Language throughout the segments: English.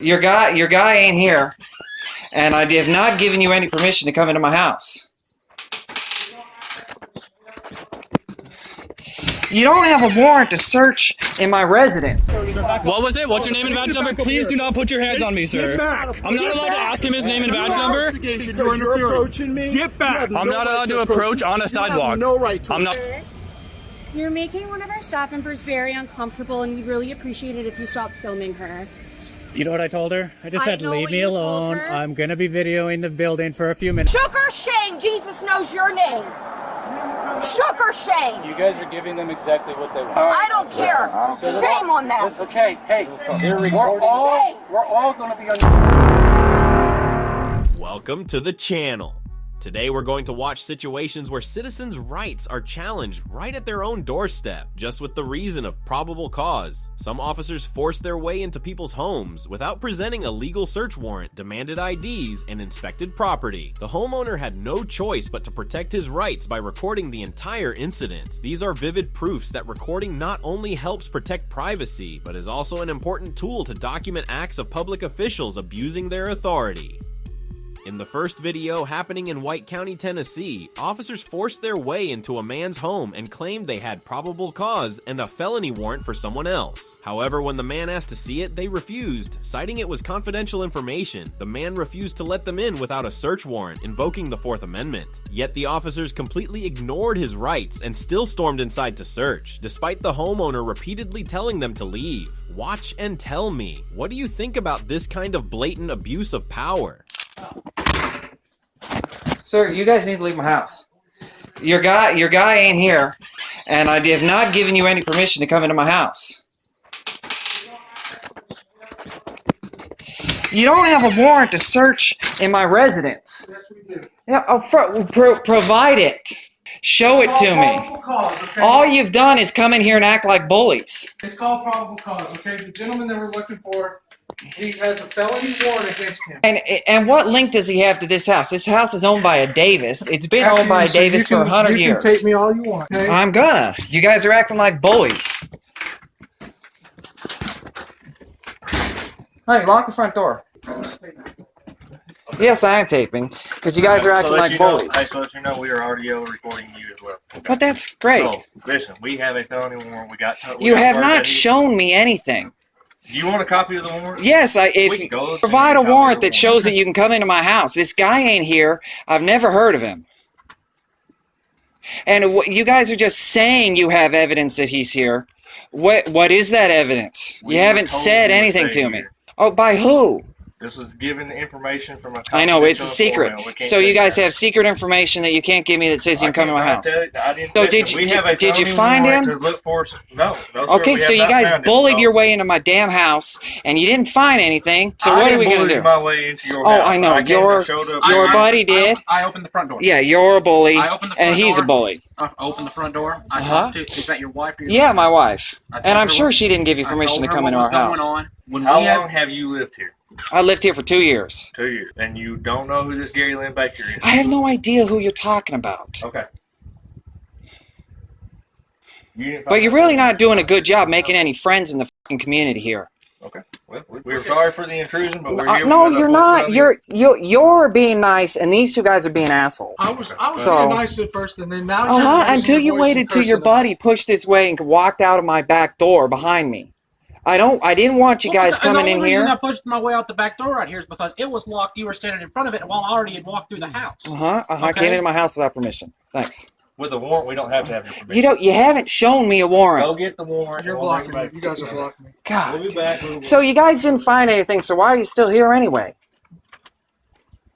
Your guy ain't here, and I have not given you any permission to come into my house. You don't have a warrant to search in my residence. What was it? What's your name and badge number? Please do not put your hands on me, sir. I'm not allowed to ask him his name and badge number. You're approaching me. Get back. I'm not allowed to approach on a sidewalk. No right to. I'm not. You're making one of our staff members very uncomfortable, and we'd really appreciate it if you stopped filming her. You know what I told her? I just said, know leave what me you told alone. her. I'm going to be videoing the building for a few minutes. Sugar Shane, Jesus knows your name. Sugar Shane. You guys are giving them exactly what they want. I don't care. Shame on them. It's okay. Hey, we're all going to be on. Welcome to the channel. Today we're going to watch situations where citizens' rights are challenged right at their own doorstep, just with the reason of probable cause. Some officers forced their way into people's homes without presenting a legal search warrant, demanded IDs, and inspected property. The homeowner had no choice but to protect his rights by recording the entire incident. These are vivid proofs that recording not only helps protect privacy, but is also an important tool to document acts of public officials abusing their authority. In the first video, happening in White County, Tennessee, officers forced their way into a man's home and claimed they had probable cause and a felony warrant for someone else. However, when the man asked to see it, they refused, citing it was confidential information. The man refused to let them in without a search warrant, invoking the Fourth Amendment. Yet the officers completely ignored his rights and still stormed inside to search, despite the homeowner repeatedly telling them to leave. Watch and tell me, what do you think about this kind of blatant abuse of power? Sir, you guys need to leave my house. Your guy ain't here, and I have not given you any permission to come into my house. You don't have a warrant to search in my residence. Yes, we do. Yeah, provide it. Show it to me. Probable cause, okay? All you've done is come in here and act like bullies. It's called probable cause, okay? The gentleman that we're looking for, he has a felony warrant against him. And what link does he have to this house? This house is owned by a Davis. It's been owned by a Davis for 100 years. You can take me all you want, okay? I'm gonna. You guys are acting like bullies. Hey, lock the front door. Yes, I am taping, because you guys are acting like bullies. Hey, so let you know we are audio recording you as well. But that's great. So, listen, we have a felony warrant. You have not shown me anything. Do you want a copy of the warrant? Yes, if you provide a warrant that shows that you can come into my house. This guy ain't here. I've never heard of him. And you guys are just saying you have evidence that he's here. What is that evidence? You haven't said anything to me. Oh, by who? This was given information from a I know, it's a secret. So you guys have secret information that you can't give me that says you can come to my house. So did you find him? No. Okay, so you guys bullied your way into my damn house, and you didn't find anything. So what are we gonna do? My way into your house. Oh, I know. Your buddy did. I opened the front door. Yeah, you're a bully, I opened the front and he's a door. bully. I opened the front door. I talked to. Is that your wife? Or your Yeah, my wife. I And I'm told her sure what- she didn't give you I permission told to her come what into was our house. going on. When How we had- long have you lived here? I lived here for 2 years. 2 years. And you don't know who this Gary Lynn Baker is? I have no idea who you're talking about. Okay. But you're really not doing a good job making any friends in the fucking community here. Okay. Well, we're sorry for the intrusion, but we're here. No, you're not. You're being nice, and these two guys are being assholes. I was So- being nice at first, and then now you're raising Until your you voice waited and till your cursing us. buddy pushed his way and walked out of my back door behind me. I didn't want you guys coming in The only reason I here. pushed my way out the back door right here is because it was locked. You were standing in front of it while I already had walked through the house. I came into my house without permission. Thanks. With a warrant, we don't have to have your permission. You haven't shown me a warrant. Go get the warrant. You're and we'll bring blocking it me. back. You guys are blocking me. God. We'll be back. So you guys didn't find anything, so why are you still here anyway?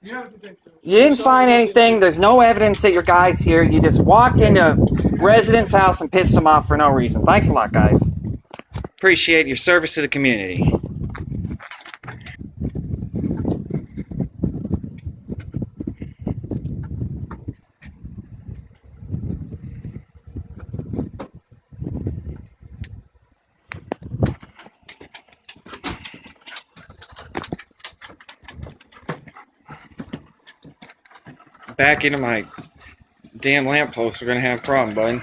You You didn't find anything. There's no evidence that your guy's here. You just walked into a resident's house and pissed him off for no reason. Thanks a lot, guys. Appreciate your service to the community. Back into my damn lamppost. We're gonna have a problem, bud.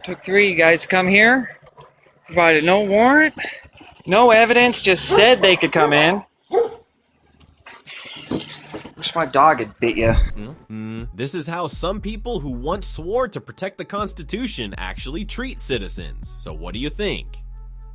Took 3 you guys to come here. Provided no warrant, no evidence, just said they could come in. Wish my dog had bit you. This is how some people who once swore to protect the Constitution actually treat citizens. So what do you think?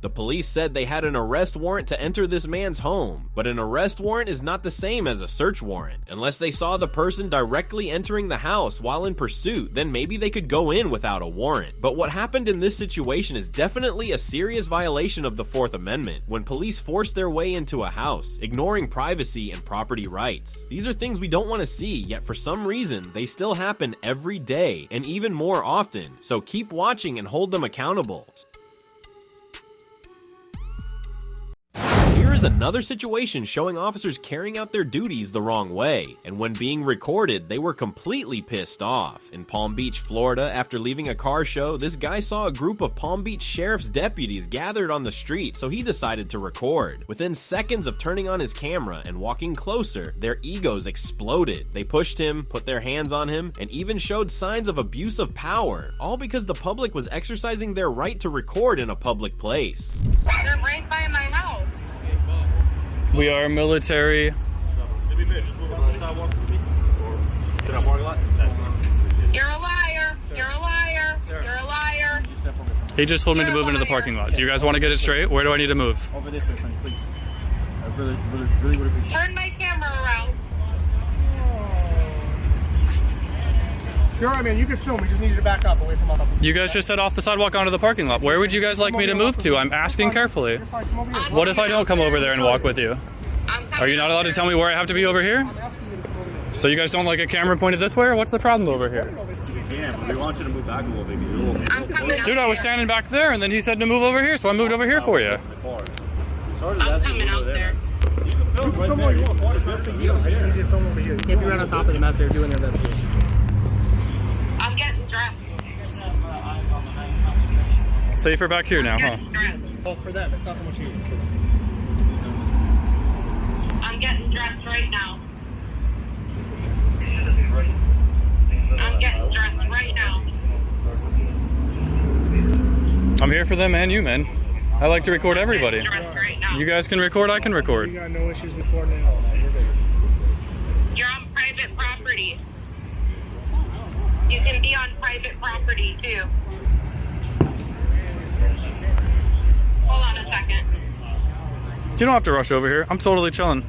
The police said they had an arrest warrant to enter this man's home, but an arrest warrant is not the same as a search warrant. Unless they saw the person directly entering the house while in pursuit, then maybe they could go in without a warrant. But what happened in this situation is definitely a serious violation of the Fourth Amendment, when police forced their way into a house, ignoring privacy and property rights. These are things we don't want to see, yet for some reason, they still happen every day, and even more often. So keep watching and hold them accountable. Here is another situation showing officers carrying out their duties the wrong way, and when being recorded, they were completely pissed off. In Palm Beach, Florida, after leaving a car show, this guy saw a group of Palm Beach Sheriff's deputies gathered on the street, so he decided to record. Within seconds of turning on his camera and walking closer, their egos exploded. They pushed him, put their hands on him, and even showed signs of abuse of power, all because the public was exercising their right to record in a public place. They're right by my house. We are military. You're a liar. You're a liar. You're a liar. He just told me to move into the parking lot. Do you guys want to get it straight? Where do I need to move? Over this way, honey, please. I really would appreciate it. Turn my camera around. You're all right, man. You can film. We just need you to back up away from us. You guys just said off the sidewalk onto the parking lot. Where would you guys like me to move to? I'm asking carefully. What if I don't come over there and walk with you? Are you not allowed to tell me where I have to be over here? So you guys don't like a camera pointed this way, or what's the problem over here? We want you to move back a little bit. Dude, I was standing back there, and then he said to move over here, so I moved over here for you. I'm coming out there. You can't be right on top of them as they're doing their investigation. I'm getting dressed. Safer back here now, huh? Well, for them, it's not so much you. It's for them. I'm getting dressed right now. I'm getting dressed right now. I'm here for them and you, man. I like to record everybody. Right now. You guys can record, I can record. You got no issues recording at all. You're on private property. You can be on private property too. Hold on a second. You don't have to rush over here. I'm totally chilling.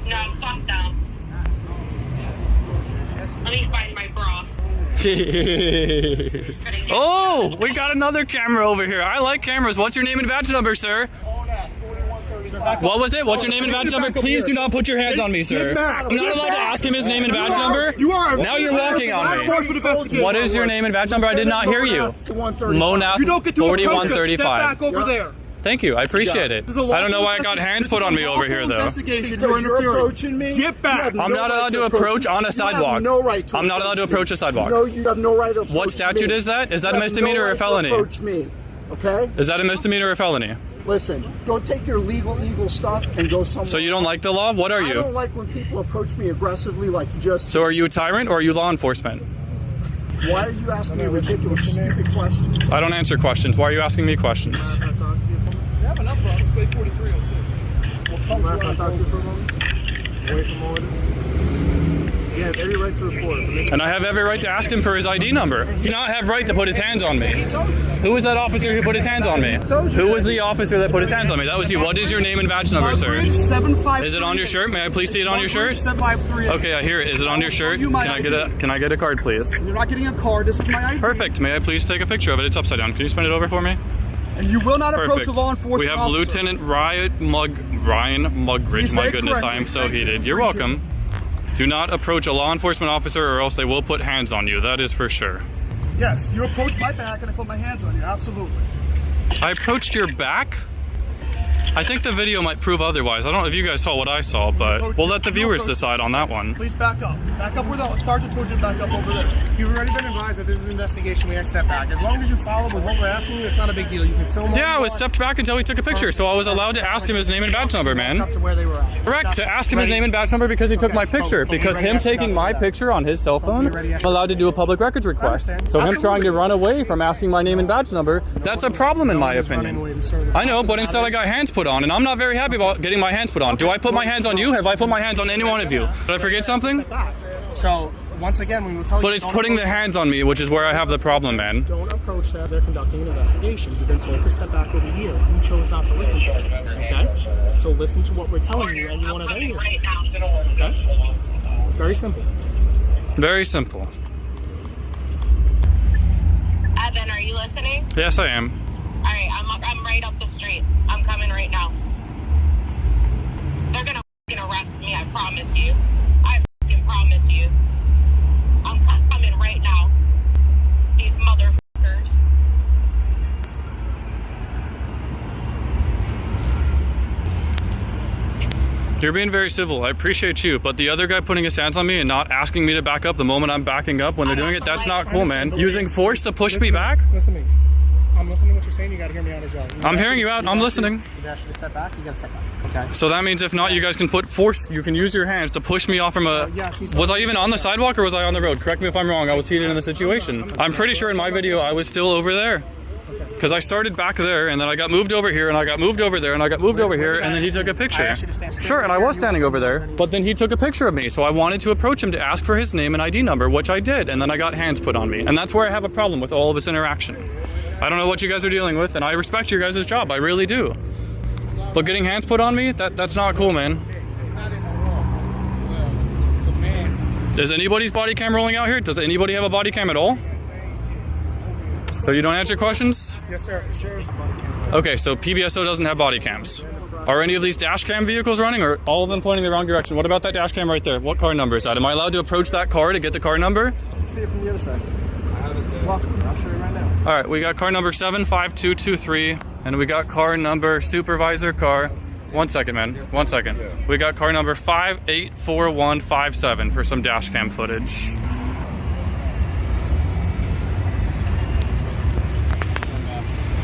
No, fuck them. Let me find my bra. Oh, we got another camera over here. I like cameras. What's your name and badge number, sir? What was it? What's your name and badge number? Please do not put your hands on me, sir. I'm not allowed to ask him his name and badge number. You are. Now you're walking on me. What is your name and badge number? I did not hear you. Monath 4135. Back over there. Thank you. I appreciate it. I don't know why I got hands put on me over here, though. You're approaching me. Get back. I'm not allowed to approach on a sidewalk. No right to. I'm not allowed to approach a sidewalk. No, you have no right to approach. What statute is that? Is that a misdemeanor or a felony? Approach me. Okay? Is that a misdemeanor or a felony? Listen, go take your legal stuff and go somewhere. So you don't like the law? What are you? I don't like when people approach me aggressively like you just. So are you a tyrant or are you law enforcement? Why are you asking me ridiculous, stupid questions? I don't answer questions. Why are you asking me questions? Can I talk to you for a moment? You have enough for it. Play 4302. Can I talk to you for a moment? Away from all of this? You have every right to report. And I have every right to ask him for his ID number. You do not have right to put his hands on me. Who was that officer who put his hands on me? Who was the officer that put his hands on me? That was you. What is your name and badge number, sir? Is it on your shirt? May I please see it on your shirt? Okay, I hear it. Is it on your shirt? Can I get a card, please? You're not getting a card. This is my ID. Perfect. May I please take a picture of it? It's upside down. Can you spin it over for me? And you will not approach Perfect. a law enforcement We have officer. Lieutenant Ryan Mugridge. My goodness, I am so heated. You're welcome. Do not approach a law enforcement officer or else they will put hands on you. That is for sure. Yes, you approached my back and I put my hands on you. Absolutely. I approached your back? I think the video might prove otherwise. I don't know if you guys saw what I saw, but we'll let the viewers decide on that one. Please back up. Back up where the sergeant told you to back up over there. You've already been advised that this is an investigation. We have to step back. As long as you follow with what we're asking you, it's not a big deal. You can film. Yeah, I was stepped back until he took a picture, so I was allowed to ask him his name and badge number, man. Up to where they were at. Correct, to ask him his name and badge number because he took my picture. Because him taking my picture on his cell phone, I'm allowed to do a public records request. So him trying to run away from asking my name and badge number, that's a problem in my opinion. I know, but instead I got hands put on, and I'm not very happy about getting my hands put on. Do I put my hands on you? Have I put my hands on any one of you? Did I forget something? So, once again, we will tell you. But it's putting the hands on me, which is where I have the problem, man. Don't approach them as they're conducting an investigation. You've been told to step back over here. You chose not to listen to it. Okay? So listen to what we're telling you, and you want to hear it. Okay? It's very simple. Very simple. Evan, are you listening? Yes, I am. All right, I'm right up the street. I'm coming right now. They're gonna f***ing arrest me, I promise you. I f***ing promise you. I'm coming right now. These motherfuckers. You're being very civil. I appreciate you, but the other guy putting his hands on me and not asking me to back up the moment I'm backing up when they're doing it, that's not cool, man. Using force to push me back? Listen to me. I'm listening to what you're saying. You got to hear me out as well. I'm hearing you out. I'm listening. If you ask you to step back, you got to step back. Okay? So that means if not, you guys can put force. You can use your hands to push me off from a. Was I even on the sidewalk or was I on the road? Correct me if I'm wrong. I was heated in the situation. I'm pretty sure in my video I was still over there. Because I started back there, and then I got moved over here, and I got moved over there, and I got moved over here, and then he took a picture. Sure, and I was standing over there, but then he took a picture of me, so I wanted to approach him to ask for his name and ID number, which I did, and then I got hands put on me. And that's where I have a problem with all of this interaction. I don't know what you guys are dealing with, and I respect your guys' job, I really do. But getting hands put on me, that's not cool, man. Is anybody's body cam rolling out here? Does anybody have a body cam at all? So you don't answer questions? Yes, sir. Sure. Okay, so PBSO doesn't have body cams. Are any of these dash cam vehicles running, or all of them pointing the wrong direction? What about that dash cam right there? What car number is that? Am I allowed to approach that car to get the car number? See it from the other side. Welcome. I'll show you right now. All right, we got car number 75223, and we got car number supervisor car. 1 second, man. 1 second. We got car number 584157 for some dash cam footage.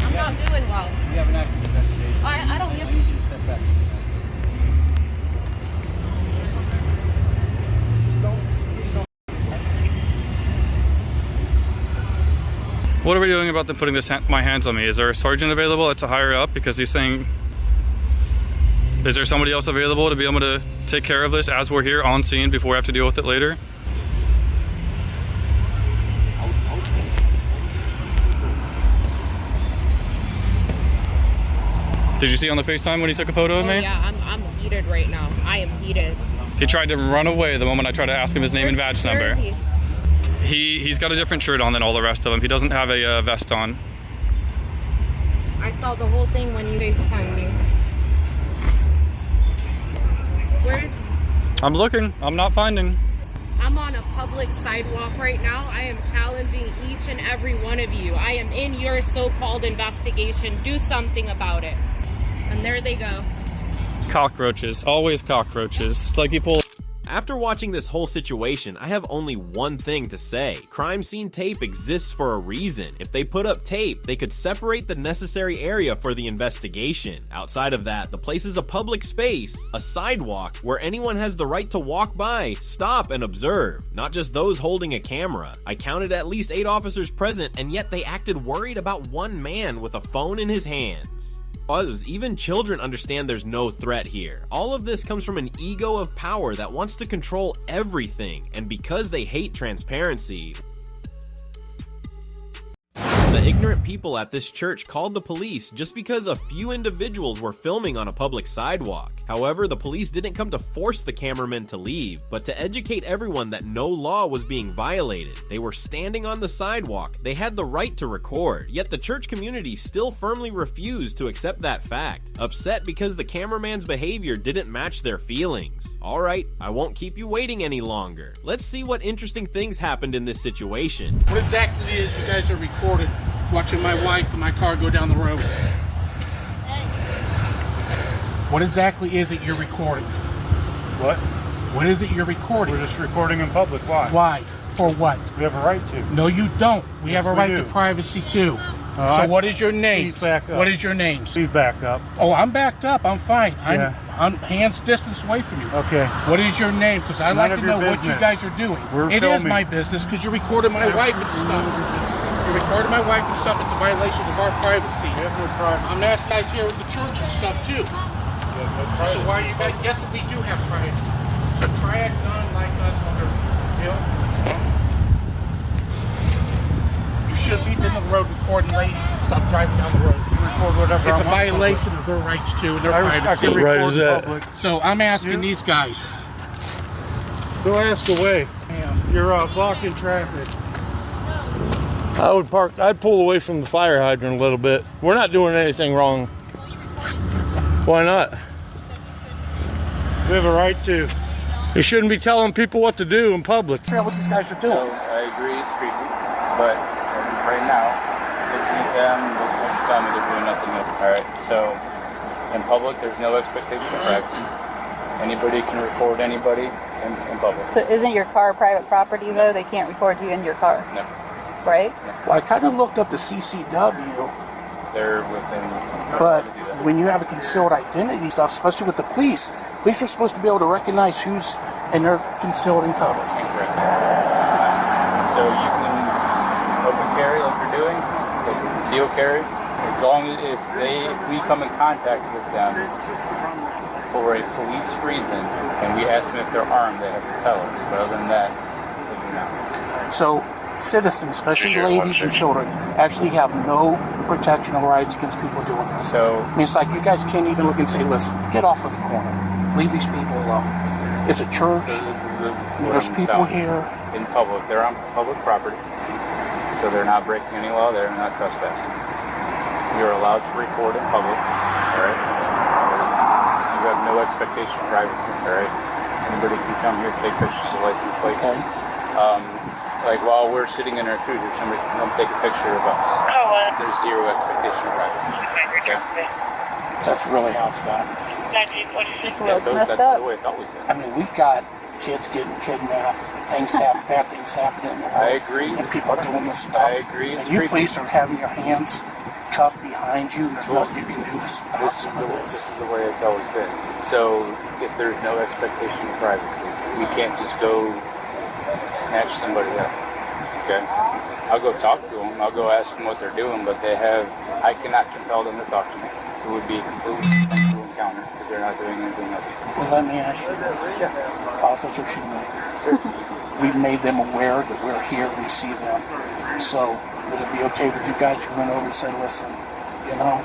I'm not doing well. We have an active investigation. I don't give. I need you to step back. What are we doing about them putting my hands on me? Is there a sergeant available that's a higher up? Because he's saying, is there somebody else available to be able to take care of this as we're here on scene before we have to deal with it later? Did you see on the FaceTime when he took a photo of me? Yeah, I'm heated right now. I am heated. He tried to run away the moment I tried to ask him his name and badge number. He's got a different shirt on than all the rest of them. He doesn't have a vest on. I saw the whole thing when you FaceTimed me. Where? I'm looking. I'm not finding. I'm on a public sidewalk right now. I am challenging each and every one of you. I am in your so-called investigation. Do something about it. And there they go. Cockroaches. Always cockroaches. It's like people... After watching this whole situation, I have only one thing to say. Crime scene tape exists for a reason. If they put up tape, they could separate the necessary area for the investigation. Outside of that, the place is a public space, a sidewalk, where anyone has the right to walk by, stop, and observe. Not just those holding a camera. I counted at least 8 officers present, and yet they acted worried about one man with a phone in his hands. Even children understand there's no threat here. All of this comes from an ego of power that wants to control everything, and because they hate transparency. The ignorant people at this church called the police just because a few individuals were filming on a public sidewalk. However, the police didn't come to force the cameramen to leave, but to educate everyone that no law was being violated. They were standing on the sidewalk. They had the right to record, yet the church community still firmly refused to accept that fact. Upset because the cameraman's behavior didn't match their feelings. Alright, I won't keep you waiting any longer. Let's see what interesting things happened in this situation. What exactly is you guys are recorded watching my wife and my car go down the road? What exactly is it you're recording? What? What is it you're recording? We're just recording in public. Why? Why? For what? We have a right to. No, you don't. We Yes, have a we right do. to privacy too. I- So what is your name? Please back up. What is your name? Please back up. Oh, I'm backed up. I'm fine. Yeah. I'm hands distance away from you. Okay. What is your name? Because I'd None like of to your know what you business. guys are doing. It is filming. my business because you're recording my wife and stuff. You're recording my wife and stuff. It's a violation of our privacy. We have no privacy. I'm asking guys here with the church and stuff too. We have no So privacy. why are you guys? Yes, we do have privacy. So try act none like us under Bill. You shouldn't be in the road recording ladies and stuff driving down the road. Record whatever It's I a want. violation of their rights too and their I privacy. can record in public. So I'm asking these guys. Go ask away. You're blocking traffic. I'd pull away from the fire hydrant a little bit. We're not doing anything wrong. Why not? We have a right to. You shouldn't be telling people what to do in public. Figure out what these guys are doing. I agree, it's creepy, but right now, looking at them, looks like tell me they're doing nothing else. Alright, so in public, there's no expectation of privacy. Anybody can record anybody in public. So isn't your car private property though? They can't record you in your car, No, right? Well, I kind of looked up the CCW, they're within. but when you have a concealed identity stuff, especially with the police are supposed to be able to recognize who's and they're concealed and covered. Incorrect. So you can open carry like you're doing, they can conceal carry, as long as if we come in contact with them for a police reason and we ask them if they're armed, they have to tell us. But other than that, they do not. So citizens, especially ladies and children, actually have no protection or rights against people doing this. So I mean, it's like you guys can't even look and say, listen, get off of the corner. Leave these people alone. It's a church. There's people here. In public. They're on public property. So they're not breaking any law. They're not trespassing. You're allowed to record in public. Alright? You have no expectation of privacy. Alright? Anybody can come here, take pictures of license plates. Okay. Like while we're sitting in our cruiser, somebody can come take a picture of us. There's zero expectation of privacy. Okay? That's really how it's done. It's messed That's the up. way it's always been. I mean, we've got kids getting kidnapped, things happen, bad things happening. I agree. And people are doing this stuff. I agree. And you police are having your hands cuffed behind you, and there's nothing you can do to stop some of This this. is the way it's always been. So if there's no expectation of privacy, we can't just go snatch somebody up. Okay? I'll go talk to them. I'll go ask them what they're doing, but I cannot compel them to talk to me. It would be a completely consensual encounter because they're not doing anything else. Well, let me ask you this. Officer Shoemaker, we've made them aware that we're here, we see them. So would it be okay with you guys if we went over and said, listen, you know,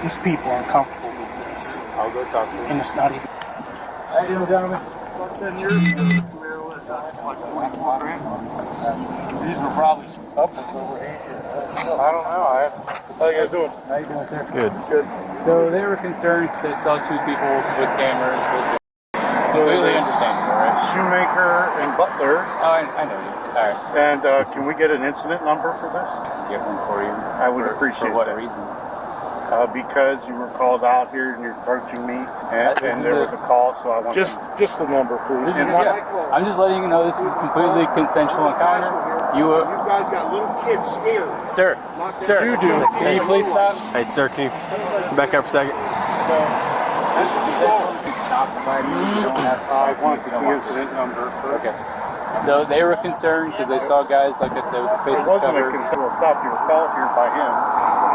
these people are uncomfortable with this. I'll go talk to them. And it's not even... How you doing, gentlemen? 10 years. These were probably upwards over 8 years. I don't know. How you guys doing? How you doing, sir? Good. Good. So they were concerned because they saw two people with cameras. So completely understandable, right? Shoemaker and Butler. Oh, I know you. All right. And can we get an incident number for this? Get one for you. I would appreciate For what that. reason? Because you were called out here and you're approaching me, and there was a call, so I want Just the number, please. I'm just letting you know this is a completely consensual encounter. You guys got little kids scared. Sir, You do. can you please stop? Hey, sir, can you back up a second? That's what you I want the incident number. Okay. So they were concerned because they saw guys, like I said, with the It faces wasn't a covered. consensual stop. You were called here by him.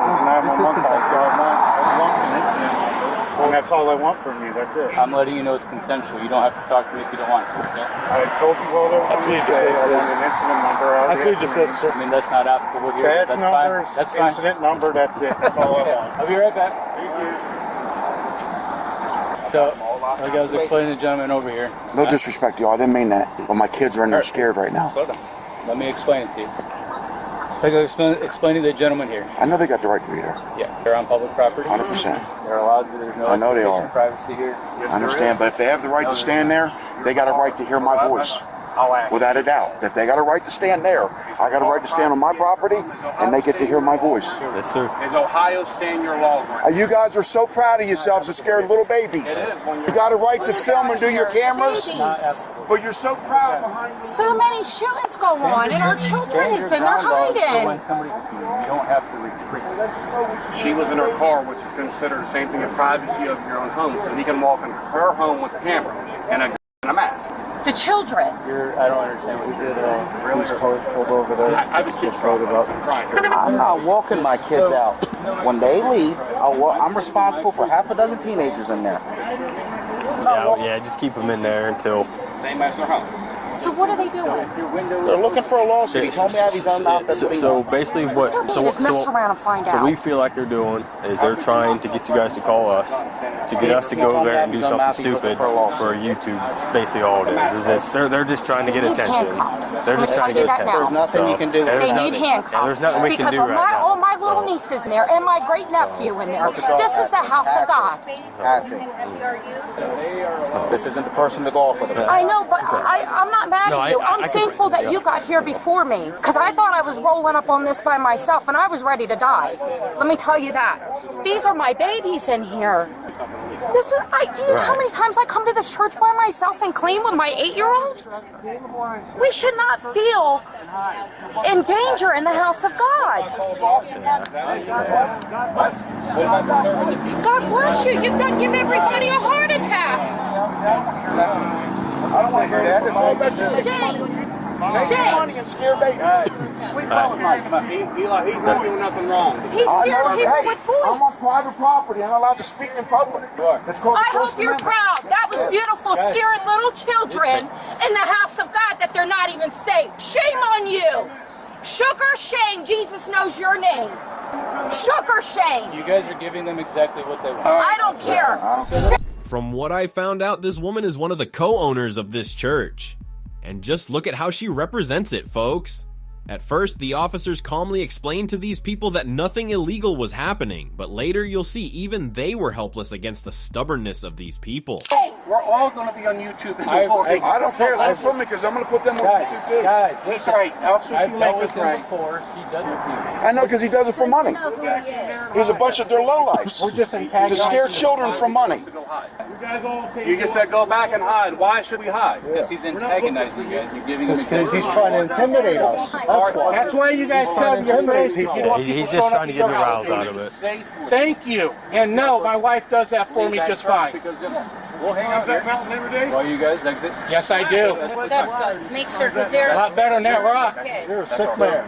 It was a 911 call, so I want an incident number. And that's all I want from you. That's it. I'm letting you know it's consensual. You don't have to talk to me if you don't want to. Okay? I told you what I plead the say. fifth, I sir. want an incident number. I plead the fifth, sir. I mean, that's not applicable here. Badge That's numbers, fine. That's fine. incident number, that's it. That's all I want. I'll be right back. Thank you. So, like I was explaining to the gentleman over here. No disrespect to you, I didn't mean that. But my kids are in there scared right now. Slow down. Let me explain it to you. Like I was explaining to the gentleman here. I know they got the right to be there. Yeah, they're on public property. 100%. They're allowed to. There's no I know they expectation are. of privacy here. I understand, but if they have the right to stand there, they got a right to hear my voice. Without a doubt. If they got a right to stand there, I got a right to stand on my property, and they get to hear my voice. Yes, sir. Is Ohio stand your law? You guys are so proud of yourselves and scared little babies. You got a right to film and do your cameras, but you're so proud behind. So many shootings go on, and our children is in there hiding. You don't have to retreat. She was in her car, which is considered the same thing as privacy of your own home. So he can walk in her home with a camera and a mask. The children. I don't understand what you did. Police cars pulled over there. I just keep trying. I'm not walking my kids out. When they leave, I'm responsible for half a dozen teenagers in there. Yeah, just keep them in there until. Same as their home. So what are they doing? They're looking for a lawsuit. He told me I have his own office. So basically, what? Just mess around and find out. So we feel like they're doing is they're trying to get you guys to call us, to get us to go there and do something stupid for YouTube. It's basically all it is. They're just trying to get attention. They're just trying to get attention. There's nothing you can do. They need handcuffs. There's nothing we can do right now. All my little nieces in there and my great nephew in there. This is the house of God. That's it. This isn't the person to go off with it. I know, but I'm not mad at you. I'm thankful that you got here before me, because I thought I was rolling up on this by myself and I was ready to die. Let me tell you that. These are my babies in here. Do you know how many times I come to this church by myself and clean with my 8-year-old? We should not feel in danger in the house of God. God bless you. You've got to give everybody a heart attack. I don't want to hear that. It's all about you. Making money and scare babies. Sleep all night. He's not doing nothing wrong. He's scaring people with food. I'm on private property. I'm allowed to speak in public. It's called I hope you're proud. That was beautiful, scaring little children in the house of God that they're not even safe. Shame on you. Sugar shame. Jesus knows your name. Sugar shame. You guys are giving them exactly what they want. I don't care. From what I found out, this woman is one of the co-owners of this church. And just look at how she represents it, folks. At first, the officers calmly explained to these people that nothing illegal was happening, but later you'll see even they were helpless against the stubbornness of these people. We're all going to be on YouTube. I don't care. Let them put me, because I'm going to put them on YouTube too. That's right. Officer Shoemaker's right. I know, because he does it for money. There's a bunch of their lowlifes. We're just To scare children from money. You just said go back and hide. Why should we hide? Because he's antagonizing you guys. You're giving him Because he's trying to intimidate us. That's why you guys cover your face. He's just trying to get the riles out of it. Thank you. And no, my wife does that for me just fine. We'll hang out that mountain every day. While you guys exit. Yes, I do. That's good. Make sure, because they're A lot better than that rock. You're a sick man.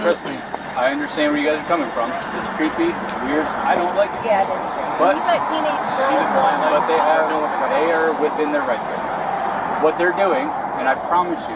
Trust me, I understand where you guys are coming from. It's creepy, it's weird. I don't like it. Yeah, it is. But You got teenage girls. but they are within their rights right now. What they're doing, and I promise you,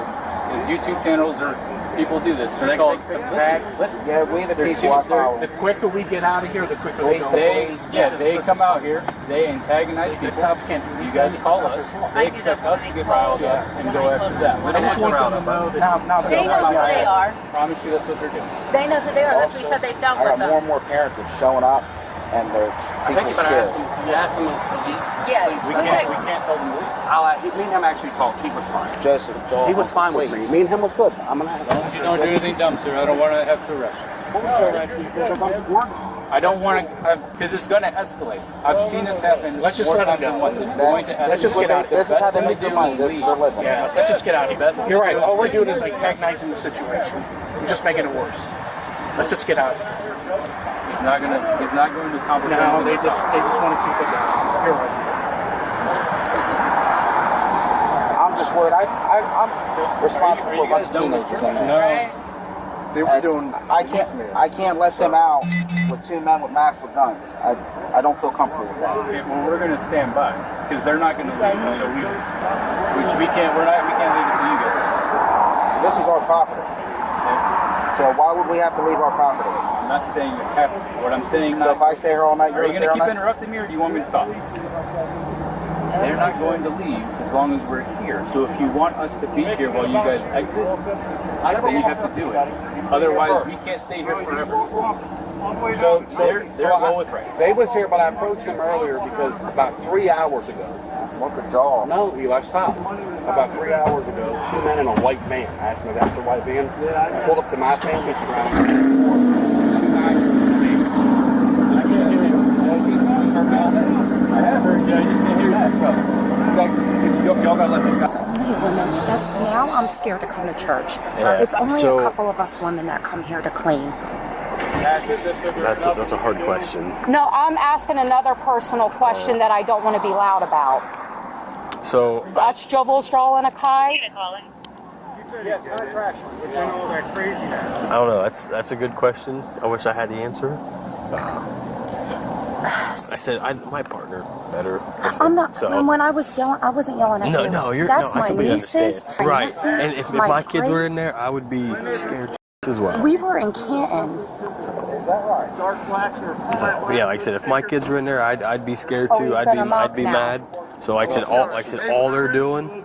is YouTube channels are people do this. They're called listen. Yeah, we the people I follow. The quicker we get out of here, the quicker we go. They come out here, they antagonize people. You guys call us, they expect us to get riled up and go after them. I just want them to know that They know who they are. I promise you that's what they're doing. They know who they are. That's what you said they've done I got with more them. and more parents that's showing up, and they're I think you better scared. ask them. You ask them to leave. Yeah. We can't tell them to leave. Me and him actually talked. He was fine. Joseph, Joel, He was fine with me. Me and him was good. I'm gonna. You don't do anything dumb, sir. I don't want to have to arrest you. I don't want to, because it's going to escalate. I've seen this happen more times than once. It's going to escalate. Let's just get out. This is how they make their money. This is their living. Yeah, let's just get out of here. You're right. All we're doing is antagonizing the situation. We're just making it worse. Let's just get out of here. He's not going to accomplish No, anything. they just want to keep it down. You're right. I'm just worried. I'm responsible for a bunch of teenagers in there. They were doing. I can't let them out with two men with masks with guns. I don't feel comfortable with that. Well, we're going to stand by because they're not going to leave until we leave. Which we can't leave it to you guys. This is our property. So why would we have to leave our property? I'm not saying you have to. What I'm saying. So if I stay here all night, are you you're going to gonna keep interrupting me, or do you want me to talk? They're not going to leave as long as we're here. So if you want us to be here while you guys exit, then you have to do it. Otherwise, we can't stay here forever. So they're well with rights. They was here, but I approached him earlier because about 3 hours ago. Look at y'all. No, Eli, stop. about 3 hours ago, 2 men in a white van. I asked them if that's a white van. I pulled up to my van, Mr. Y'all gotta let this guy. It's only women. That's now I'm scared to come to church. Yeah. It's only So- a couple of us women that come here to clean. That's a hard question. No, I'm asking another personal question that I don't want to be loud about. So That's Jovel's drawing a kite. He said it's not traction. We're doing all that crazy now. I don't know. That's a good question. I wish I had the answer. I said my partner better. I'm not. So, When I was yelling, I wasn't yelling at you. no, you're. That's no, I my completely nieces, understand. my Right. nephews, And if my kids were in there, I would be scared as well. We were in Canton. Dark black or But yeah, like I said, if my kids were in there, I'd be scared Oh, too. he's I'd gonna mock be now. mad. So like I said, all they're doing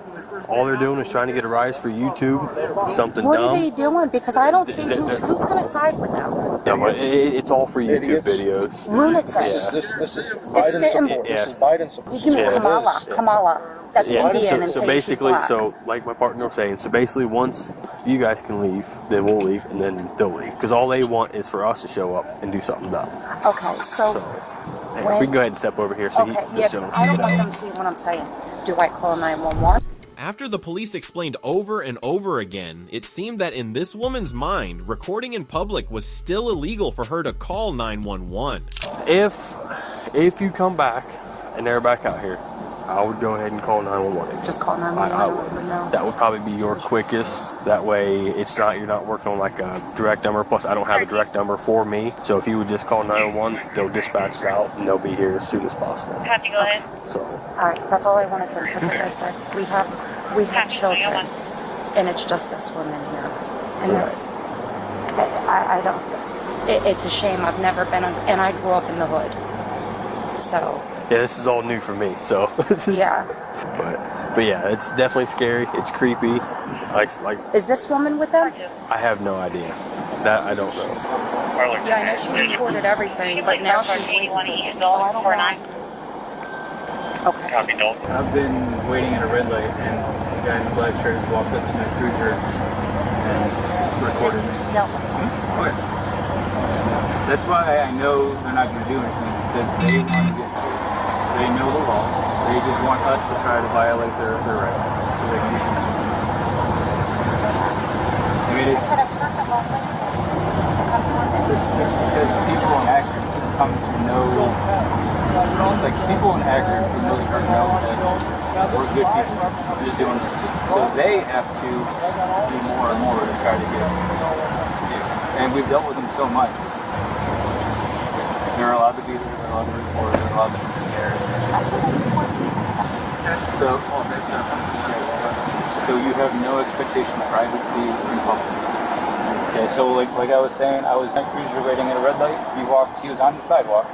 is trying to get a rise for YouTube. Something What dumb. are they doing? Because I don't see who's going to side with them. No, but it's all for YouTube videos. Lunatics. Yeah. This is Biden support. Yes. This is Biden support. You mean Kamala? Kamala. That's Indian and so say she's basically, black. so like my partner was saying, so basically once you guys can leave, then we'll leave, and then they'll leave. Because all they want is for us to show up and do something dumb. Okay, so Hey, when- we can go ahead and step over here so okay, he yeah, so 'cause I don't want them seeing what I'm saying. Do I call 911? After the police explained over and over again, it seemed that in this woman's mind, recording in public was still illegal for her to call 911. If you come back and they're back out here, I would go ahead and call 911. Just call 911. No. That would probably be your quickest. That way, you're not working on like a direct number. Plus, I don't have a direct number for me. So if you would just call 911, they'll dispatch it out and they'll be here as soon as possible. Have to go ahead. So. All right, that's all I wanted to. Because like I said, we have children, and it's just us women here, and that's I don't. It's a shame. I've never been, and I grew up in the hood, so. Yeah, this is all new for me. So. Yeah. But yeah, it's definitely scary. It's creepy. Like. Is this woman with them? I have no idea. That I don't know. Yeah, I know she recorded everything, but now she's waiting for Okay. I've been waiting at a red light, and the guy in the black shirt has walked up to my cruiser and recorded me. No. Okay. That's why I know they're not going to do anything, because they know the law. They just want us to try to violate their rights. So they can do something. I mean, it's because people in Akron come to know. Like people in Akron, for the most part, know that we're good people. We're just doing this. So they have to do more and more to try to get it. And we've dealt with them so much. They're allowed to be there, they're allowed to report, they're allowed to be there. So you have no expectation of privacy in public. Okay, so like I was saying, I was in a cruiser waiting at a red light. He was on the sidewalk,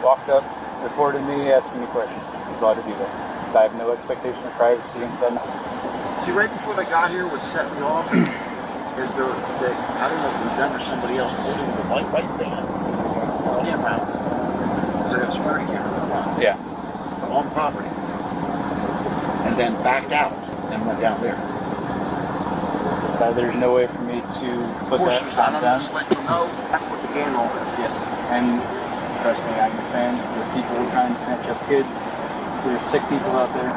walked up, recorded me, asked me questions. He's allowed to do that. So I have no expectation of privacy inside. See, right before they got here, was setting me off. Is there, I don't know if it was them or somebody else holding the white van. Camera. They have a security camera in the front. Yeah. On property. And then backed out and went down there. So there's no way for me to put that I'm down. just letting you know that's what began all this. Yes. And trust me, I understand. There's people who are trying to snatch up kids. There's sick people out there.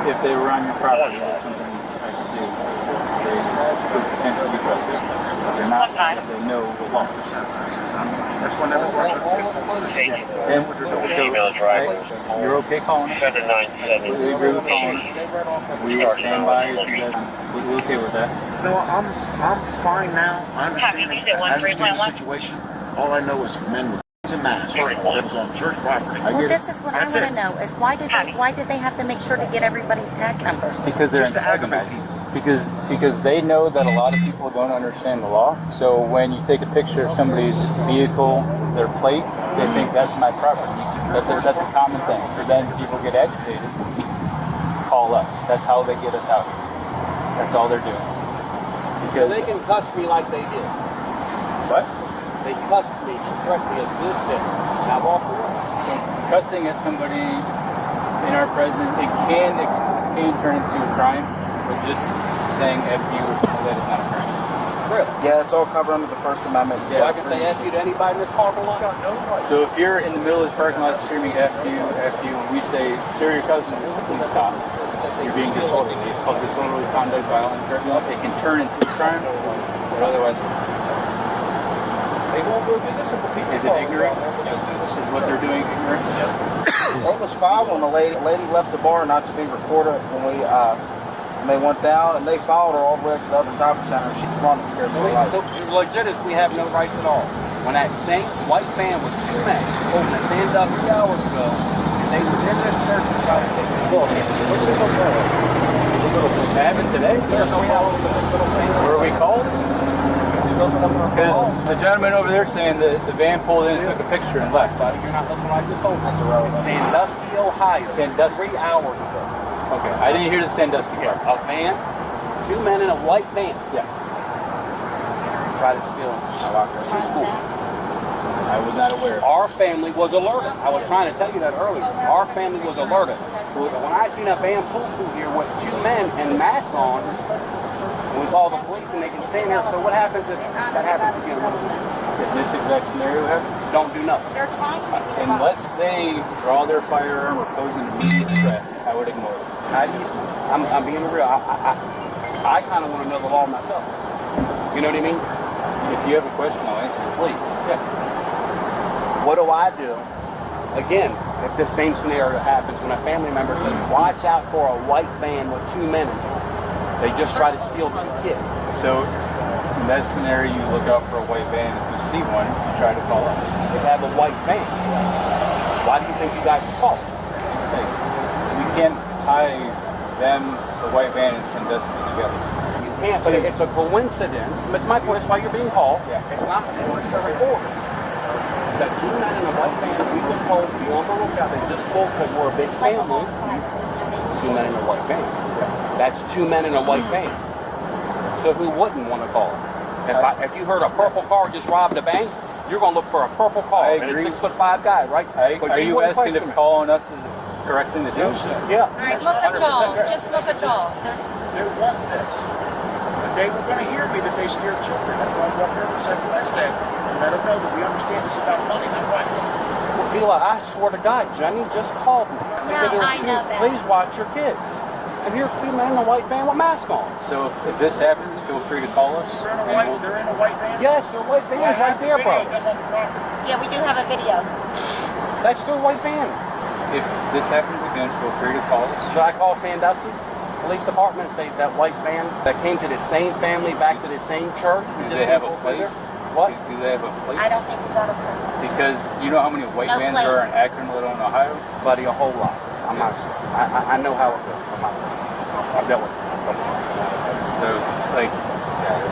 If they were on your property, that's something I could do. They could potentially be trusted. But they're not. They know the law. That's when everyone. And so, you're okay calling us? We agree with calling us. We will stand by if you guys. We're okay with that. No, I'm fine now. I understand the situation. All I know is men with and masks. It was on church property. Well, this is what I want to know: is why did they have to make sure to get everybody's tag numbers? Because they're antagonizing. Because they know that a lot of people don't understand the law. So when you take a picture of somebody's vehicle, their plate, they think that's my property. That's a common thing. So then people get agitated, call us. That's how they get us out here. That's all they're doing. Because so they can cuss me like they did. What? They cussed me, struck me a good bit. And I'm off the road. Cussing at somebody in our presence, it can can turn into a crime, but just saying F you or something like that is not a crime. Really? Yeah, it's all covered under the First Amendment. Yeah. So I can say F you to anybody in this parking lot? So if you're in the middle of this parking lot screaming F you, and we say, sir, your cousin, please stop. You're being disorderly. It's called disorderly conduct, violent criminal. It can turn into a crime, but otherwise, They won't go do this if people is it ignorant? Is what they're doing ignorant? It was filed when the lady left the bar not to be recorded when they went down, and they followed her all the way to the other shopping center. She run and scared her life. So legit is we have no rights at all. When that same white van with two men opened a stand up 3 hours ago, they was in this church and tried to take the book. It happened today? Were we called? Because the gentleman over there saying that the van pulled in and took a picture and left. You're not listening to what I just told you. That's irrelevant. Sandusky, Ohio. Sandusky? 3 hours ago. Okay, I didn't hear the Sandusky part. A van, two men in a white van. Yeah. Tried to steal two boys. I was not aware. Our family was alerted. I was trying to tell you that earlier. Our family was alerted. When I seen a van pull through here with two men and masks on, we call the police and they can stand there. So what happens if that happens again? If this exact scenario happens, don't do nothing. Unless they draw their firearm or pose an immediate threat, I would ignore it. I'm being real. I kind of want to know the law myself. You know what I mean? If you have a question, I'll answer it. Please. Yeah. What do I do? Again, if this same scenario happens when a family member says, watch out for a white van with two men in it. They just try to steal two kids. So in that scenario, you look out for a white van. If you see one, you try to call us. They have a white van. Why do you think you guys call us? Hey, we can't tie them, the white van, and Sandusky together. You can't. But it's a coincidence. It's my point. That's why you're being called. Yeah. It's not it's a report. The two men in a white van, we were told to be on the lookout. They just pulled because we're a big family. Two men in a white van. That's two men in a white van. So who wouldn't want to call? If you heard a purple car just robbed a bank, you're going to look for a purple car. I agree. And a 6'5" guy, right? Are you asking if calling us is the correct thing to do? Yeah. All right, look at y'all. Just look at y'all. They want this. But they were going to hear me that they scare children. That's why I walked over and said what I said. And let them know that we understand this is about money, not rights. Well, Eli, I swear to God, Jenny just called me. They said there was two. Please watch your kids. And here's two men in a white van with masks on. So if this happens, feel free to call us. They're in a white van? Yes, their white van is right there, bro. Yeah, we do have a video. That's their white van. If this happens again, feel free to call us. Should I call Sandusky Police Department and say that white van that came to the same family back to the same church? Do they have a plate? What? Do they have a plate? I don't think we got a plate. Because you know how many white vans there are in Akron, Little, and Ohio? Buddy, a whole lot. I'm not. I know how it goes. I've dealt with it. So, like,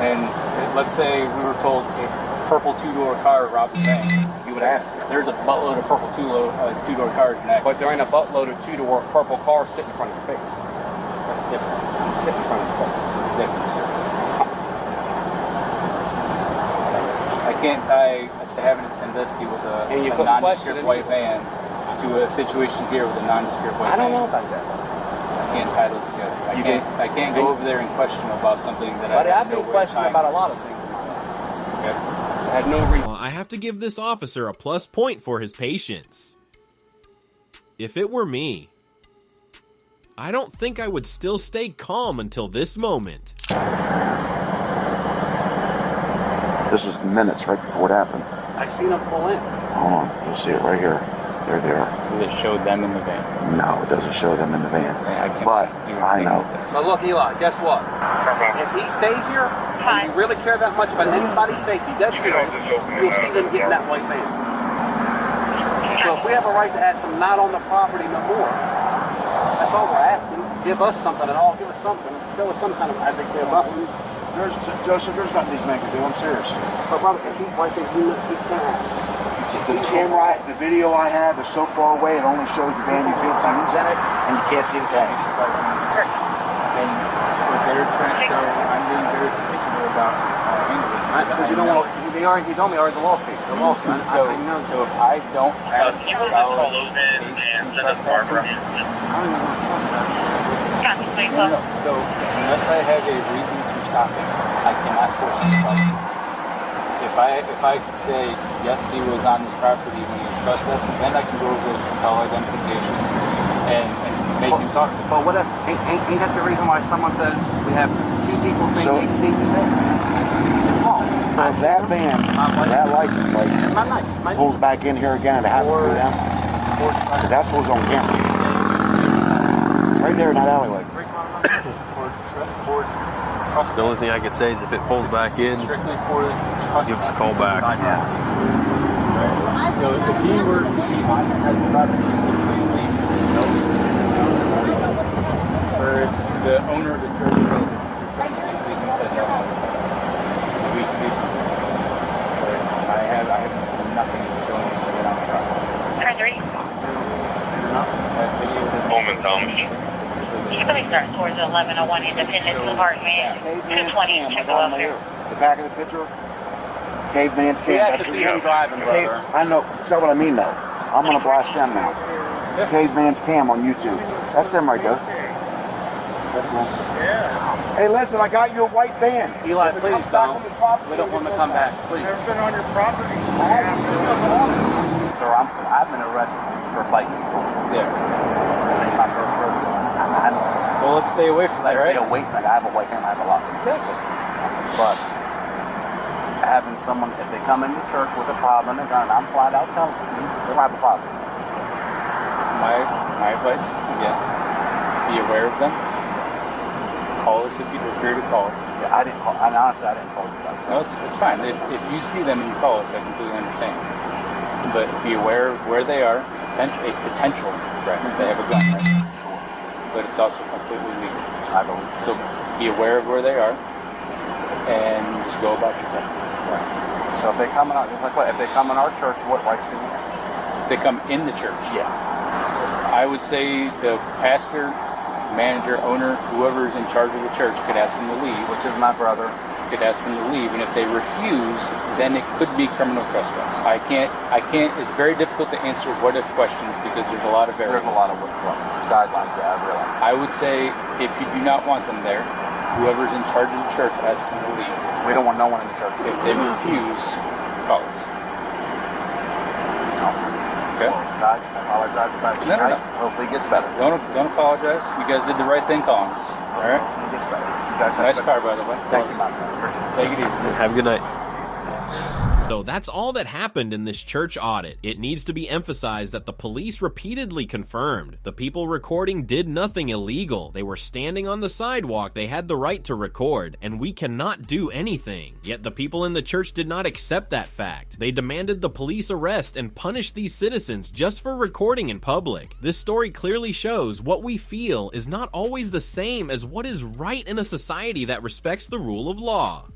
and let's say we were told a purple two-door car robbed the bank. You would ask. There's a buttload of purple two-door cars in Akron. But there ain't a buttload of two-door purple cars sitting in front of your face. That's different. Sitting in front of your face. It's different. I can't tie having in Sandusky with a nondescript white van to a situation here with a nondescript white van. I don't know about that. I can't tie those together. I can't go over there and question about something that Buddy, I I've been questioning about a lot of things in my life. Okay. I had no reason. I have to give this officer a plus point for his patience. If it were me, I don't think I would still stay calm until this moment. This was minutes right before it happened. I seen them pull in. Hold on, you'll see it right here. There they are. Does it show them in the van? No, it doesn't show them in the van. But I know. But look, Eli, guess what? If he stays here, and you really care that much about anybody's safety, dead serious, you'll see them get in that white van. So if we have a right to ask them not on the property no more, that's all we're asking. Give us something at all. Give us something. Show us some kind of, as they say, nothing. Joseph, there's nothing these men can do. I'm serious. But brother, if he's right there, he can't. The camera, the video I have is so far away, it only shows the van. You can't see who's in it, and you can't see the tags. And what they're trying to show, I'm being very particular about English. Because you don't want to, he told me ours is a law case. A law case. So if I don't have solid case to trust that, I don't even want to trust that. So unless I have a reason to stop him, I cannot force him to talk. If I could say yes, he was on this property when he was trespassing, then I can go over the compel identification and make him talk. But what if ain't that the reason why someone says we have two people saying they see me there? It's wrong. If that van, that license plate, pulls back in here again, it happens to them. Because that's what's on camera. Right there in that alleyway. The only thing I could say is if it pulls back in, give us a call back. Yeah. So if he were to be on the property, or if the owner of the church we can do something. I have nothing to show him to get on the property. Car 3. Coleman Thomas. He's going to start towards 1101 Independence Boulevard, man. 220 to go up here. The back of the picture, Caveman's Camp. You have to see him driving, brother. I know. That's not what I mean, though. I'm going to blast them now. Caveman's Cam on YouTube. That's them right there. That's one. Hey, listen, I got you a white van. Eli, please don't. We don't want to come back, please. Never been on your property. Sir, I've been arrested for fighting before. Yeah. This ain't my first rodeo. Well, let's stay away from that, right? Let's stay away from that. I have a white van. I have a lot. Yes. But having someone, if they come into church with a problem, I'm flat out telling them they have a problem. My advice, again, be aware of them. Call us if you're here to call. Yeah, I didn't call. Honestly, I didn't call you guys. No, it's fine. If you see them and you call us, I completely understand. But be aware of where they are. A potential threat. They have a gun, right? Sure. But it's also completely legal. I believe so. Be aware of where they are, and just go about your thing. Right. So if they come in our, like what? If they come in our church, what rights do we have? If they come in the church, yeah. I would say the pastor, manager, owner, whoever is in charge of the church could ask them to leave. Which is my brother. Could ask them to leave, and if they refuse, then it could be criminal trespass. I can't. It's very difficult to answer what-if questions because there's a lot of variables. There's a lot of guidelines that I realize. I would say if you do not want them there, whoever's in charge of the church asks them to leave. We don't want no one in the church. If they refuse, call us. Okay. Guys, I apologize about it. No. Hopefully it gets better. Don't apologize. You guys did the right thing calling us. All right. It gets better. You guys have nice car, by the way. Thank you, my friend. Take it easy. Have a good night. So that's all that happened in this church audit. It needs to be emphasized that the police repeatedly confirmed the people recording did nothing illegal. They were standing on the sidewalk, they had the right to record, and we cannot do anything. Yet the people in the church did not accept that fact. They demanded the police arrest and punish these citizens just for recording in public. This story clearly shows what we feel is not always the same as what is right in a society that respects the rule of law.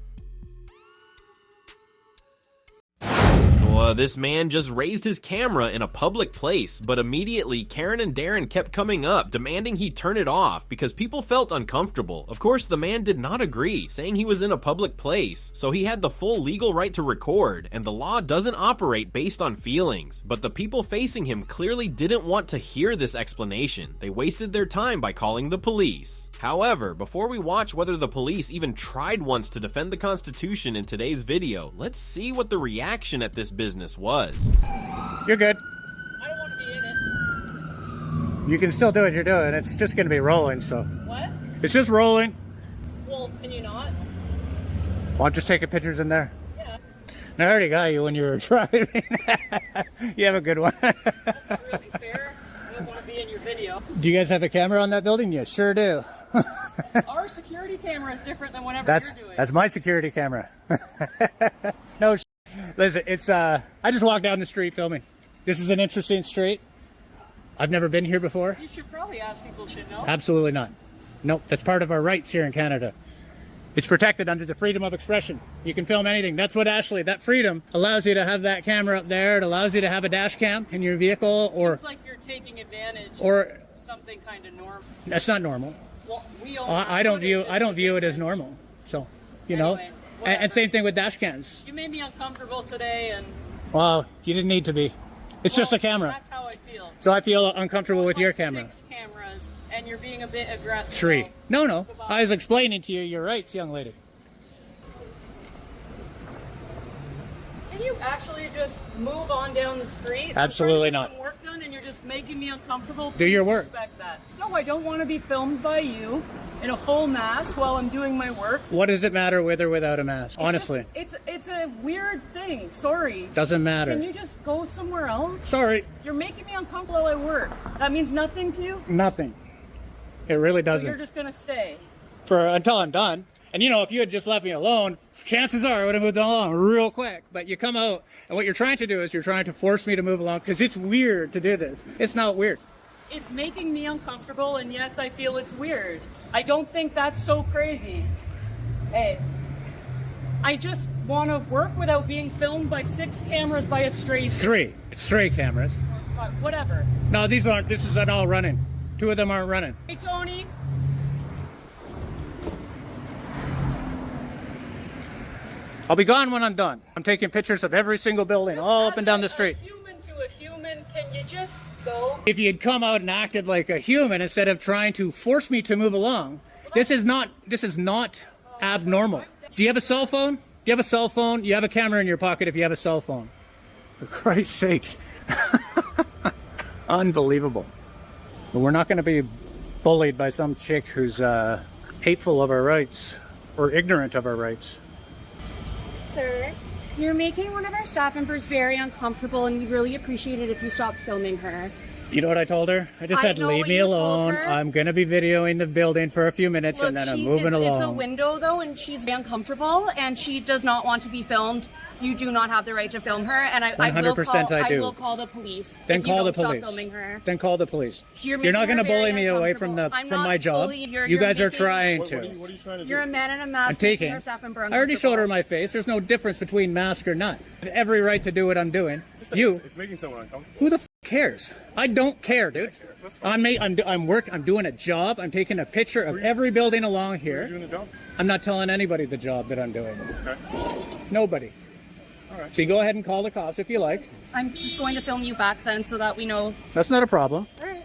This man just raised his camera in a public place, but immediately Karen and Darren kept coming up, demanding he turn it off because people felt uncomfortable. Of course, the man did not agree, saying he was in a public place, so he had the full legal right to record, and the law doesn't operate based on feelings. But the people facing him clearly didn't want to hear this explanation. They wasted their time by calling the police. However, before we watch whether the police even tried once to defend the Constitution in today's video, let's see what the reaction at this business was. You're good. I don't want to be in it. You can still do what you're doing. It's just going to be rolling, so. What? It's just rolling. Well, can you not? Well, I'm just taking pictures in there. Yeah. I already got you when you were driving. You have a good one. That's not really fair. I don't want to be in your video. Do you guys have a camera on that building? You sure do. Our security camera is different than whatever you're doing. That's my security camera. No, listen, it's I just walked down the street filming. This is an interesting street. I've never been here before. You should probably ask people should know. Absolutely not. Nope, that's part of our rights here in Canada. It's protected under the freedom of expression. You can film anything. That's what that freedom allows you to have that camera up there. It allows you to have a dash cam in your vehicle, or it's like you're taking advantage or of something kind of normal. That's not normal. Well, I don't view it as normal. So, you know, and same thing with dash cams. You made me uncomfortable today, and well, you didn't need to be. It's just a camera. That's how I feel. So I feel uncomfortable with your camera. 6 cameras, and and you're being a bit aggressive. 3. No. I was explaining to you your rights, young lady. Can you actually just move on down the street? Absolutely I'm trying to get not. some work done, and you're just making me uncomfortable. Do your Please work. Respect that. No, I don't want to be filmed by you in a full mask while I'm doing my work. What does it matter with or without a mask? Honestly. It's a weird thing. Sorry. Doesn't matter. Can you just go somewhere else? Sorry. You're making me uncomfortable while I work. That means nothing to you? Nothing. It really So doesn't. you're just gonna stay. Until I'm done. And you know, if you had just left me alone, chances are I would have moved along real quick. But you come out, and what you're trying to do is you're trying to force me to move along because it's weird to do this. It's not weird. It's making me uncomfortable, and yes, I feel it's weird. I don't think that's so crazy. Hey, I just want to work without being filmed by 6 cameras by a stray. 3. It's 3 cameras. Whatever. No, these aren't. This is not all running. 2 of them aren't running. Hey, Tony. I'll be gone when I'm done. I'm taking pictures of every single building all up and down the street. Human to a human, can you just go? If you had come out and acted like a human instead of trying to force me to move along, this is not abnormal. Do you have a cell phone? Do you have a cell phone? You have a camera in your pocket if you have a cell phone. For Christ's sake. Unbelievable. But we're not going to be bullied by some chick who's hateful of our rights or ignorant of our rights. Sir, you're making one of our staff members very uncomfortable, and we really appreciate it if you stop filming her. You know what I told her? I just said, know leave what me you told alone. her. I'm going to be videoing the building for a few minutes and then I'm moving along. It's a window, though, and she's very uncomfortable, and she does not want to be filmed. You do not have the right to film her, and I will 100% call, I do. I will call the police Then if you call don't the police. stop filming her. Then call the police. You're You're not making going to her bully very me away from I'm not my job. bullying. You guys are making- trying to. What are you trying to do? You're a man in a mask. I'm making taking. our staff member I already showed her uncomfortable. my face. There's no difference between mask or not. I have every right to do what I'm doing. It's making someone uncomfortable. Who the f cares? I don't care, dude. I'm doing a job. I'm taking a picture of every building along here. Doing the job. I'm not telling anybody the job that I'm doing. Okay. Nobody. All right. So you go ahead and call the cops if you like. I'm just going to film you back then so that we know. That's not a problem. All right.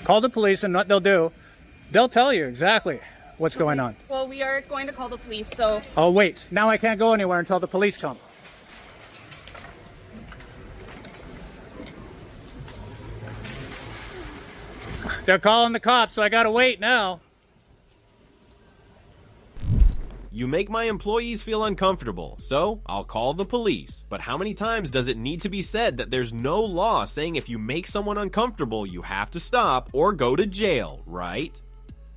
Call the police, and what they'll do, they'll tell you exactly what's going on. Well, we are going to call the police, so. Oh, wait. Now I can't go anywhere until the police come. They're calling the cops, so I gotta wait now. You make my employees feel uncomfortable, so I'll call the police. But how many times does it need to be said that there's no law saying if you make someone uncomfortable, you have to stop or go to jail, right?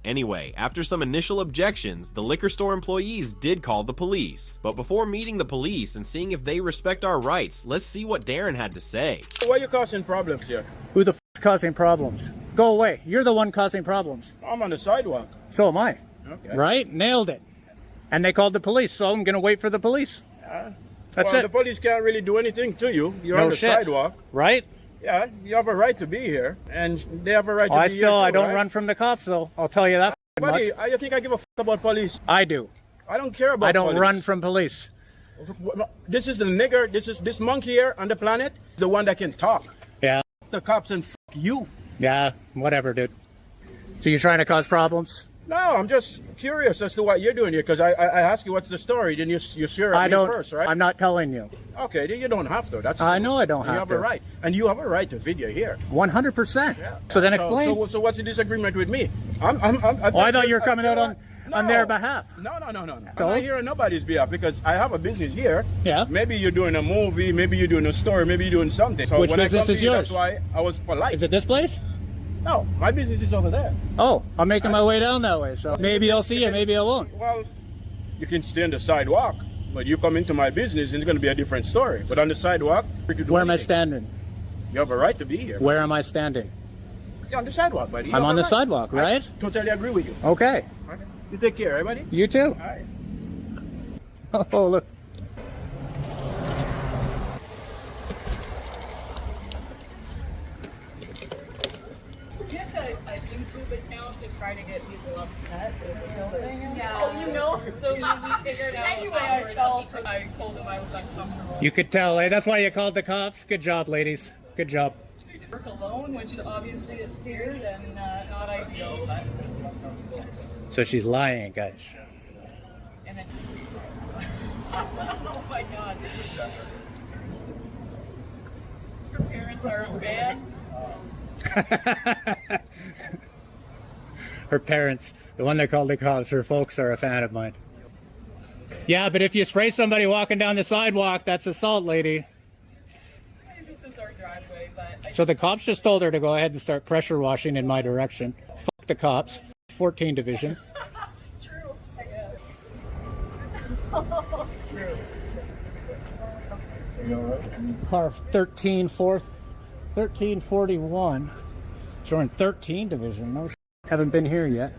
Anyway, after some initial objections, the liquor store employees did call the police. But before meeting the police and seeing if they respect our rights, let's see what Darren had to say. Why are you causing problems here? Who the f is causing problems? Go away. You're the one causing problems. I'm on the sidewalk. So am I. Okay. Right? Nailed it. And they called the police, so I'm gonna wait for the police. That's well, it. the police can't really do anything to you. You're No on the shit. sidewalk. Right? Yeah, you have a right to be here, and they have a right to I be here. I don't right? run from the cops, though. I'll tell you that Buddy, much. I think I give a f about police. I do. I don't care about I don't police. run from police. This is the nigger, this monkey here on the planet, the one that can talk. Yeah. The cops and you. Yeah, whatever, dude. So you're trying to cause problems? No, I'm just curious as to what you're doing here, because I ask you what's the story, then you sure at I me don't. first, right? I'm not telling you. Okay, then you don't have to. That's I true. know I don't You have have to. a right, and you have a right to video here. 100%. So then explain. So what's the disagreement with me? I thought you were coming out on their behalf. No. So? I'm not here on nobody's behalf because I have a business here. Yeah. Maybe you're doing a movie, maybe you're doing a story, maybe you're doing something. So Which when business I come is to you, yours? That's why I was polite. Is it this place? No, my business is over there. Oh, I'm making my way down that way, so maybe I'll see you, maybe I won't. Well, you can stay on the sidewalk, but you come into my business, it's going to be a different story. But on the sidewalk, you can do Where am I anything. standing? You have a right to be here. Where am I standing? You're on the sidewalk, buddy. You I'm have on a the sidewalk, right? I totally agree with you. Okay. Okay. You take care, right, buddy? You too. All right. Oh, look. Yes, a YouTube account to try to get people upset over building. Yeah. Oh, you know? So we figured out. Anyway, I told him I was uncomfortable. You could tell, eh? That's why you called the cops. Good job, ladies. Good job. So you're work alone, which obviously is weird and not ideal. But... So she's lying, guys. And then... oh my God. Her parents are a fan. Her parents, the one that called the cops, her folks are a fan of mine. Yeah, but if you spray somebody walking down the sidewalk, that's assault, lady. This is our driveway, but... So the cops just told her to go ahead and start pressure washing in my direction. Fuck the cops. 14 Division. True, I guess. True. Are you alright? Car 1341. So we're in 13 Division. No, haven't been here yet.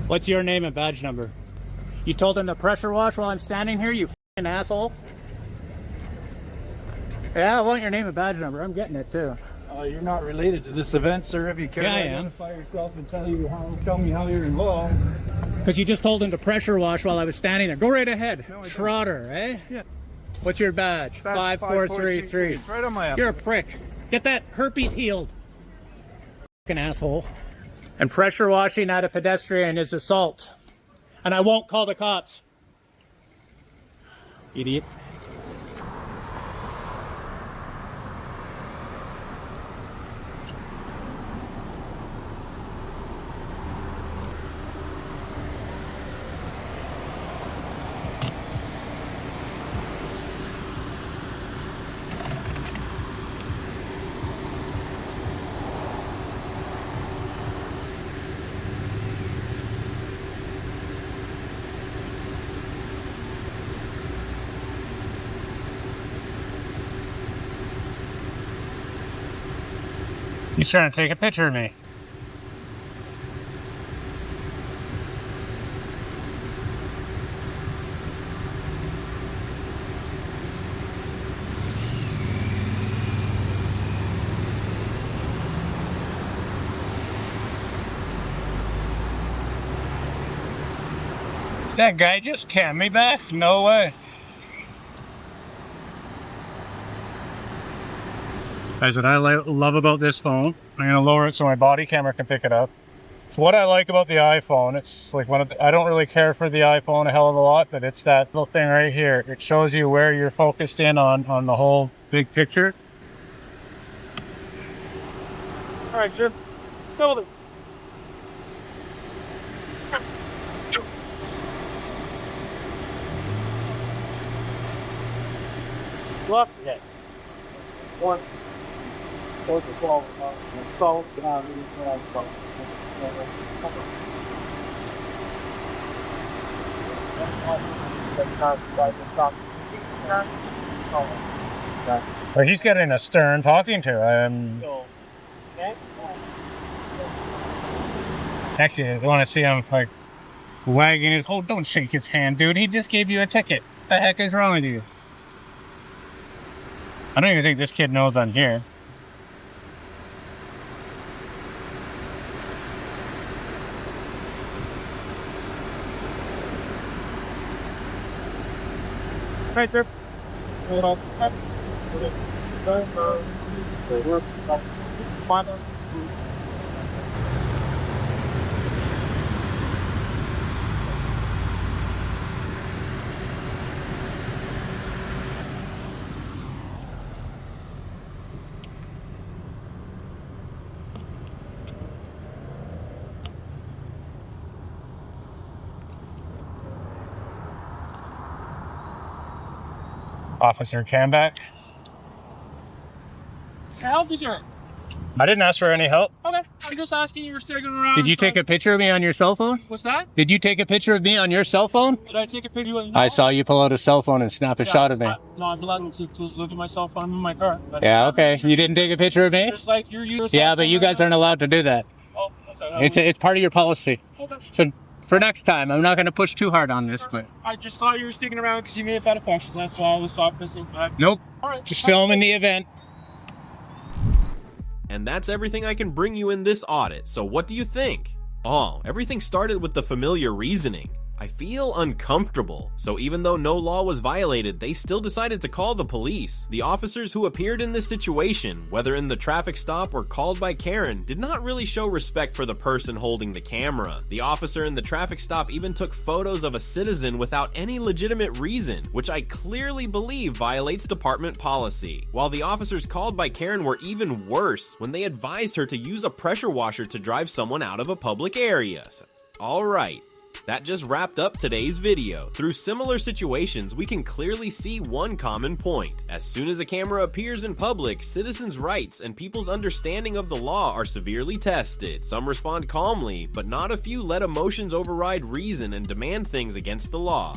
What's your name and badge number? You told him to pressure wash while I'm standing here, you f***ing asshole? Yeah, I want your name and badge number. I'm getting it too. You're not related to this event, sir. If you care to identify yourself and tell me how you're involved. Because you just told him to pressure wash while I was standing there. Go right ahead. No, Schroeder, eh? Yeah. What's your badge? 5433. It's right on my You're a prick. Get that herpes healed. F***ing asshole. And pressure washing at a pedestrian is assault. And I won't call the cops. Idiot. He's trying to take a picture of me. That guy just cammed me back? No way. Guys, what I love about this phone, I'm going to lower it so my body camera can pick it up. So what I like about the iPhone, it's like I don't really care for the iPhone a hell of a lot, but it's that little thing right here. It shows you where you're focused in on the whole big picture. All right, sir. Double this. Look, yeah. One. Or the ball, salt, Well, he's getting a stern talking to him. Actually, I want to see him like wagging his. Oh, don't shake his hand, dude. He just gave you a ticket. What the heck is wrong with you? I don't even think this kid knows I'm here. Right there. Officer Camback. Help, sir. I didn't ask for any help. Okay, I'm just asking. You were sticking around. Did you take a picture of me on your cell phone? What's that? Did you take a picture of me on your cell phone? Did I take a picture of you? I saw you pull out a cell phone and snap a shot of me. No, I'm allowed to look at my cell phone in my car. Yeah, okay. You didn't take a picture of me? Just like you're yeah, but you guys aren't allowed to do that. Oh, okay. It's part of your policy. Okay. So for next time, I'm not going to push too hard on this, but... I just thought you were sticking around because you may have had a question. That's why I was talking. Nope. All right. Just filming the event. And that's everything I can bring you in this audit, so what do you think? Oh, everything started with the familiar reasoning. I feel uncomfortable. So even though no law was violated, they still decided to call the police. The officers who appeared in this situation, whether in the traffic stop or called by Karen, did not really show respect for the person holding the camera. The officer in the traffic stop even took photos of a citizen without any legitimate reason, which I clearly believe violates department policy. While the officers called by Karen were even worse when they advised her to use a pressure washer to drive someone out of a public area. Alright. That just wrapped up today's video. Through similar situations, we can clearly see one common point. As soon as a camera appears in public, citizens' rights and people's understanding of the law are severely tested. Some respond calmly, but not a few let emotions override reason and demand things against the law.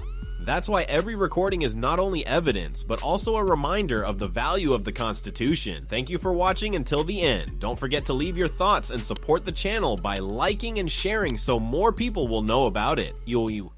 That's why every recording is not only evidence, but also a reminder of the value of the Constitution. Thank you for watching until the end. Don't forget to leave your thoughts and support the channel by liking and sharing so more people will know about it. You